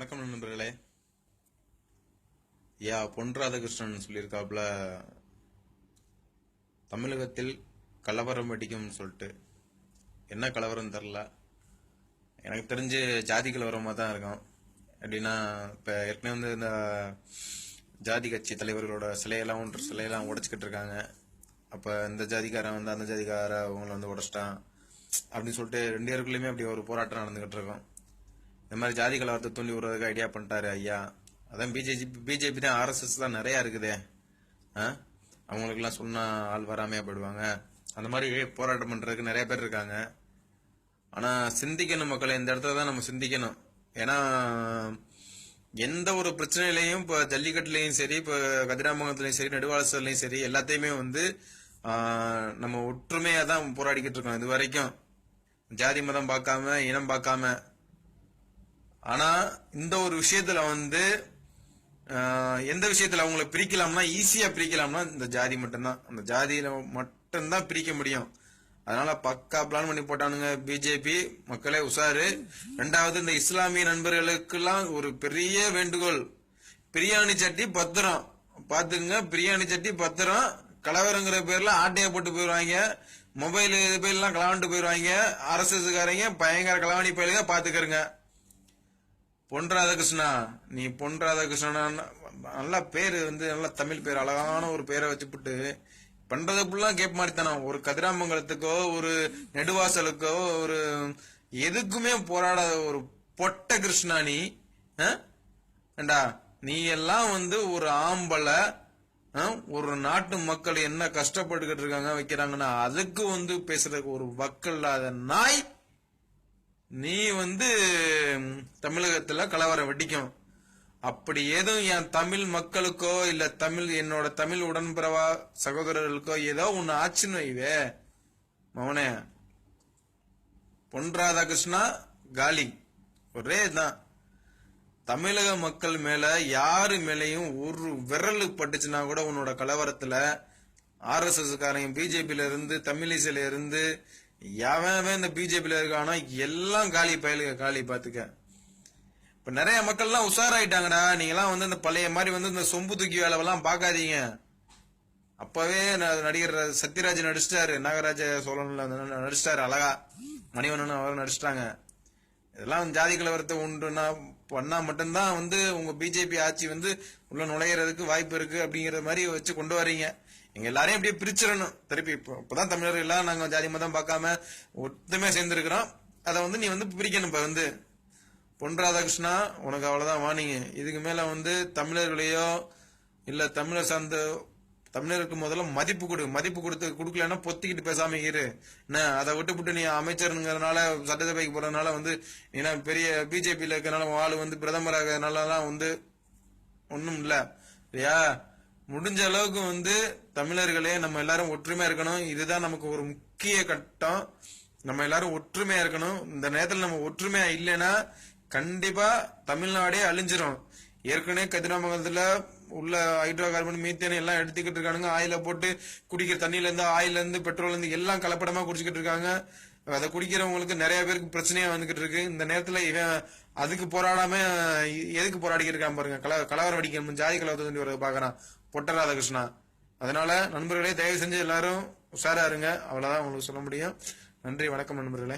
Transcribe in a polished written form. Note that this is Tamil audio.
வணக்கம் நண்பர்களே. பொன் ராதாகிருஷ்ணன் சொல்லியிருக்காப்புல, தமிழகத்தில் கலவரம் வெடிக்கும் சொல்லிட்டு. என்ன கலவரம் தெரில, எனக்கு தெரிஞ்சு ஜாதி கலவரமாக தான் இருக்கும். எப்படின்னா, இப்போ ஏற்கனவே இந்த ஜாதி கட்சி தலைவர்களோட சிலையெல்லாம் உடைச்சிக்கிட்டு இருக்காங்க. அப்போ இந்த ஜாதிக்காரன் அந்த ஜாதிக்கார அவங்கள உடைச்சிட்டான் அப்படின்னு சொல்லிட்டு 2 பேருக்குள்ளேயுமே அப்படி ஒரு போராட்டம் நடந்துகிட்டு இருக்கோம். இந்த மாதிரி ஜாதி கலவரத்தை தூண்டி விடுறதுக்கு ஐடியா பண்ணிட்டாரு ஐயா. அதான் பிஜேபி தான், RSS தான் நிறையா இருக்குதே. அவங்களுக்கெல்லாம் சொன்னா ஆள் வராமையா போயிடுவாங்க. அந்த மாதிரி போராட்டம் பண்றதுக்கு நிறைய பேர் இருக்காங்க. ஆனா சிந்திக்கணும் மக்களை, இந்த இடத்துல தான் நம்ம சிந்திக்கணும். ஏன்னா எந்த ஒரு பிரச்சனையிலையும், இப்போ ஜல்லிக்கட்டுலையும் சரி, இப்போ கதிராமங்கலத்திலையும் சரி, நெடுவாசல்லையும் சரி, எல்லாத்தையுமே நம்ம ஒற்றுமையா தான் போராடிக்கிட்டு இருக்கோம் இது வரைக்கும். ஜாதி மதம் பார்க்காம, இனம் பார்க்காம. ஆனா இந்த ஒரு விஷயத்துல எந்த விஷயத்துல அவங்களை பிரிக்கலாம்னா, ஈஸியா பிரிக்கலாம்னா இந்த ஜாதி மட்டும்தான். அந்த ஜாதியில மட்டும்தான் பிரிக்க முடியும். அதனால பக்கா பிளான் பண்ணி போட்டானுங்க பிஜேபி. மக்களே உஷாரு. 2வது, இந்த இஸ்லாமிய நண்பர்களுக்கெல்லாம் ஒரு பெரிய வேண்டுகோள், பிரியாணி சட்டி பத்திரம் பாத்துங்க. பிரியாணி சட்டி பத்திரம். கலவரங்கிற பேர்ல ஆட்டையை போட்டு போயிருவாங்க, மொபைல் எல்லாம் கலவாண்டு போயிருவாங்க. RSS காரங்க பயங்கர கலவாணி பயிலுங்க, பாத்துக்கருங்க. பொன் ராதாகிருஷ்ணா, நீ பொன் ராதாகிருஷ்ணனா நல்ல பேரு, நல்ல தமிழ் பேர், அழகான ஒரு பேரை வச்சுப்புட்டு பண்றதுக்குலாம் கேப் மாறித்தானா. ஒரு கதிராமங்கலத்துக்கோ, ஒரு நெடுவாசலுக்கோ, ஒரு எதுக்குமே போராடாத ஒரு பொட்ட கிருஷ்ணா நீ. நீ எல்லாம் ஒரு ஆம்பளை, ஒரு நாட்டு மக்கள் என்ன கஷ்டப்பட்டுக்கிட்டு இருக்காங்க வைக்கிறாங்கன்னா அதுக்கு பேசுறதுக்கு ஒரு வக்கு இல்லாத நாய் நீ. தமிழகத்துல கலவரம் வெடிக்கும். அப்படி ஏதும் என் தமிழ் மக்களுக்கோ இல்ல என்னோட தமிழ் உடன்பிறவா சகோதரர்களுக்கோ ஏதோ ஒண்ணு ஆச்சுன்னு வைவே மவனே, பொன் ராதாகிருஷ்ணா காலி. ஒரே தான். தமிழக மக்கள் மேல யாரு மேலையும் ஒரு விரல் பட்டுச்சுன்னா கூட உன்னோட கலவரத்துல RSS காரங்க, பிஜேபியில இருந்து, தமிழிசையில இருந்து, எவன் இந்த பிஜேபியில இருக்கானோ எல்லாம் காலி பயலுக, காலி. பாத்துக்க. இப்ப நிறைய மக்கள் எல்லாம் உஷாராயிட்டாங்கடா. நீங்க எல்லாம் இந்த பழைய மாதிரி இந்த சொம்பு தூக்கி வேலைவெல்லாம் பாக்காதீங்க. அப்பவே நடிகர் சத்யராஜ் நடிச்சிட்டாரு, நாகராஜ சோழன்ல நடிச்சிட்டாரு அழகா, மணிவண்ணன் அவர் நடிச்சிட்டாங்க. இதெல்லாம் ஜாதி கலவரத்தை உண்டுனா பண்ணா மட்டும்தான் உங்க பிஜேபி ஆட்சி உள்ள நுழையறதுக்கு வாய்ப்பு இருக்கு அப்படிங்கிற மாதிரி வச்சு கொண்டு வரீங்க. எங்க எல்லாரையும் அப்படியே பிரிச்சிடணும் திருப்பி. இப்பதான் தமிழர்கள் எல்லாம் நாங்க ஜாதி மதம் பார்க்காம ஒத்துமையா சேர்ந்திருக்கிறோம். அதை நீ பிரிக்கணும். இப்ப பொன் ராதாகிருஷ்ணா, உனக்கு அவ்வளவுதான் வாணிங்க. இதுக்கு மேல தமிழர்களையோ இல்ல தமிழர் சார்ந்த தமிழருக்கு முதல்ல மதிப்பு கொடுக்கலன்னா பொத்திக்கிட்டு பேசாம இரு. என்ன அதை விட்டு நீ அமைச்சருங்கிறதுனால, சட்டசபைக்கு போறதுனால நீ பெரிய பிஜேபியில இருக்கிறனால ஆளு பிரதமர் ஆகிறதுனாலலாம் ஒண்ணும் இல்ல இல்லையா. முடிஞ்ச அளவுக்கு தமிழர்களே நம்ம எல்லாரும் ஒற்றுமையா இருக்கணும். இதுதான் நமக்கு ஒரு முக்கிய கட்டம். நம்ம எல்லாரும் ஒற்றுமையா இருக்கணும். இந்த நேரத்துல நம்ம ஒற்றுமையா இல்லைன்னா கண்டிப்பா தமிழ்நாடே அழிஞ்சிரும். ஏற்கனவே கதிராமங்கலத்துல உள்ள ஹைட்ரோ கார்பன், மீத்தேன் எல்லாம் எடுத்துக்கிட்டு இருக்கானுங்க. ஆயில போட்டு குடிக்கிற தண்ணியில இருந்து, ஆயில இருந்து, பெட்ரோல் இருந்து எல்லாம் கலப்படமா குடிச்சுக்கிட்டு இருக்காங்க. அதை குடிக்கிறவங்களுக்கு நிறைய பேருக்கு பிரச்சனையா வந்துகிட்டு இருக்கு. இந்த நேரத்துல இவன் அதுக்கு போராடாம எதுக்கு போராடிக்கிட்டு இருக்கான் பாருங்க. கலவரம் அடிக்க ஜாதி கலவரத்தை பாக்குறான் பொட்ட ராதாகிருஷ்ணா. அதனால நண்பர்களே, தயவு செஞ்சு எல்லாரும் உஷாரா இருங்க. அவ்வளவுதான் உங்களுக்கு சொல்ல முடியும். நன்றி, வணக்கம் நண்பர்களே.